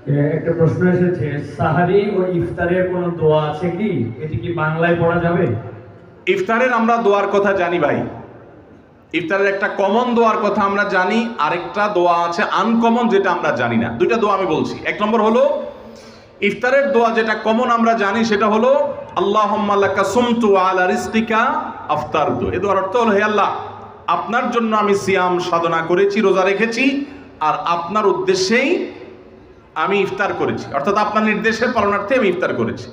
একটা প্রশ্ন এসেছে, সাহারি ও ইফতারের কোনো দোয়া আছে কি? এটি কি বাংলায় পড়া যাবে? ইফতারের আমরা দোয়ার কথা জানি ভাই। ইফতারের একটা কমন দোয়ার কথা আমরা জানি, আরেকটা দোয়া আছে আনকমন, যেটা আমরা জানি না। দুইটা দোয়া আমি বলছি। এক নম্বর হলো ইফতারের দোয়া, যেটা কমন আমরা জানি, সেটা হলো আল্লাহুম্মা লাকা সুমতু আলা রিজকিকা আফতারতু। এই দোয়ার অর্থ হলো, হে আল্লাহ, আপনার জন্য আমি সিয়াম সাধনা করেছি, রোজা রেখেছি, আর আপনার উদ্দেশ্যেই আমি ইফতার করেছি, অর্থাৎ আপনার নির্দেশের পালনার্থে আমি ইফতার করেছি।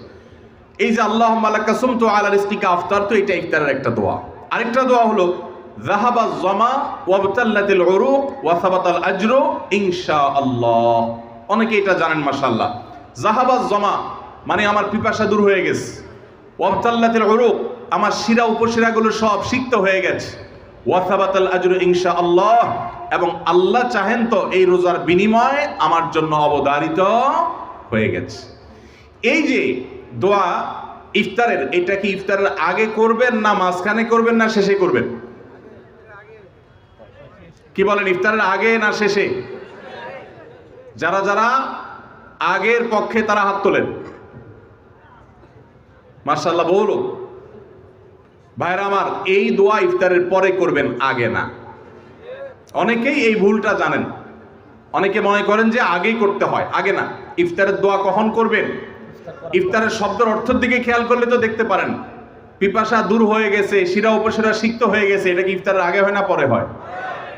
এই যে আল্লাহুম্মা লাকা সুমতু আলা রিজকিকা আফতারতু, এটা ইফতারের একটা দোয়া। আরেকটা দোয়া হলো যাহাবা যামা ওয়াবতাল্লাতিল উরুক ওয়া সাবাতাল আজরু ইনশাআল্লাহ। অনেকে এটা জানেন মাশাআল্লাহ। যাহাবা যামা মানে আমার পিপাসা দূর হয়ে গেছে, ওয়াবতাল্লাতিল উরুক আমার শিরা উপশিরাগুলো সব সিক্ত হয়ে গেছে, ওয়া সাবাতাল আজরু ইনশাআল্লাহ এবং আল্লাহ চাহেন তো এই রোজার বিনিময় আমার জন্য অবধারিত হয়ে গেছে। এই যে দোয়া ইফতারের, এটা কি ইফতারের আগে করবেন না মাঝখানে করবেন না শেষে করবেন? কি বলেন, ইফতারের আগে না শেষে? যারা যারা আগের পক্ষে তারা হাত তোলেন। মাশাআল্লাহ, বলো ভাইরা আমার, এই দোয়া ইফতারের পরে করবেন, আগে না। অনেকেই এই ভুলটা জানেন, অনেকে মনে করেন যে আগেই করতে হয়, আগে না। ইফতারের দোয়া কখন করবেন? ইফতারের শব্দের অর্থের দিকে খেয়াল করলে তো দেখতে পারেন, পিপাসা দূর হয়ে গেছে, শিরা উপশিরা সিক্ত হয়ে গেছে, এটা কি ইফতারের আগে হয় না পরে হয়?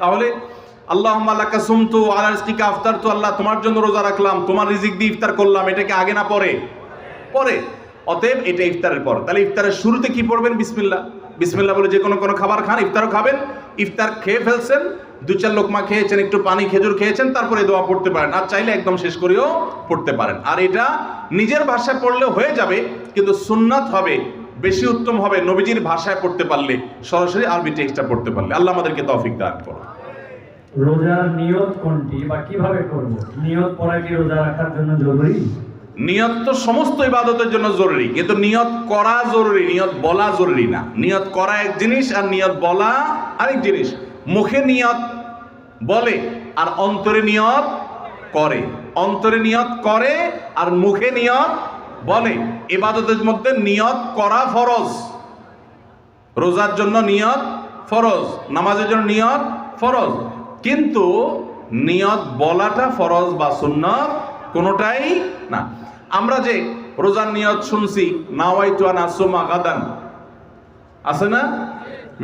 তাহলে আল্লাহুম্মা লাকা সুমতু আলা রিজকিকা আফতারতু, আল্লাহ তোমার জন্য রোজা রাখলাম, তোমার রিজিক দিয়ে ইফতার করলাম, এটা কি আগে না পরে? পরে। অতএব এটা ইফতারের পর। তাহলে ইফতারের শুরুতে কি পড়বেন? বিসমিল্লাহ। বিসমিল্লাহ বলে যে কোনো খাবার খান, ইফতারও খাবেন। ইফতার খেয়ে ফেলছেন, দু চার লোকমা খেয়েছেন, একটু পানি খেজুর খেয়েছেন, তারপরে দোয়া পড়তে পারেন। আর চাইলে একদম শেষ করেও পড়তে পারেন। আর এটা নিজের ভাষায় পড়লেও হয়ে যাবে, কিন্তু সুন্নাত হবে, বেশি উত্তম হবে নবীজির ভাষায় পড়তে পারলে, সরাসরি আরবি টেক্সটটা পড়তে পারলে। আল্লাহ আমাদেরকে তৌফিক দান করুন। রোজার নিয়ত কোনটি বা কিভাবে করব? নিয়ত পড়া কি রোজা রাখার জন্য জরুরি? নিয়ত তো সমস্ত ইবাদতের জন্য জরুরি, কিন্তু নিয়ত করা জরুরি, নিয়ত বলা জরুরি না। নিয়ত করা এক জিনিস আর নিয়ত বলা আরেক জিনিস। মুখে নিয়ত বলে আর অন্তরে নিয়ত করে, অন্তরে নিয়ত করে আর মুখে নিয়ত বলে। ইবাদতের মধ্যে নিয়ত করা ফরজ। রোজার জন্য নিয়ত ফরজ, নামাজের জন্য নিয়ত ফরজ, কিন্তু নিয়ত বলাটা ফরজ বা সুন্নাত কোনোটাই না। আমরা যে রোজার নিয়ত শুনছি, নাওয়াইতু আন আসুমা গাদান, আছে না?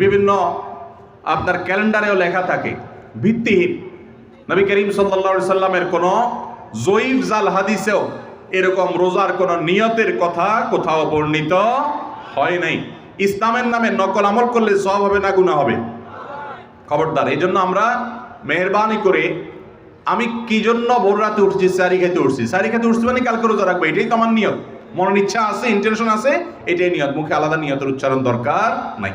বিভিন্ন আপনার ক্যালেন্ডারেও লেখা থাকে, ভিত্তিহীন। নবী করিম সাল্লাল্লাহু আলাইহি সাল্লামের কোন জয়ীফ জাল হাদিসেও এরকম রোজার কোন নিয়তের কথা কোথাও বর্ণিত হয় নাই। ইসলামের নামে নকল আমল করলে সওয়াব হবে না গুনাহ হবে? খবরদার। এই জন্য আমরা মেহরবানি করে, আমি কি জন্য ভোর রাতে উঠছি? সারি খেতে উঠছি। সারি খেতে উঠছি মানে কালকে রোজা রাখবো, এটাই তো আমার নিয়ত। মনের ইচ্ছা আছে, ইন্টেনশন আছে, এটাই নিয়ত। মুখে আলাদা নিয়তের উচ্চারণ দরকার নাই।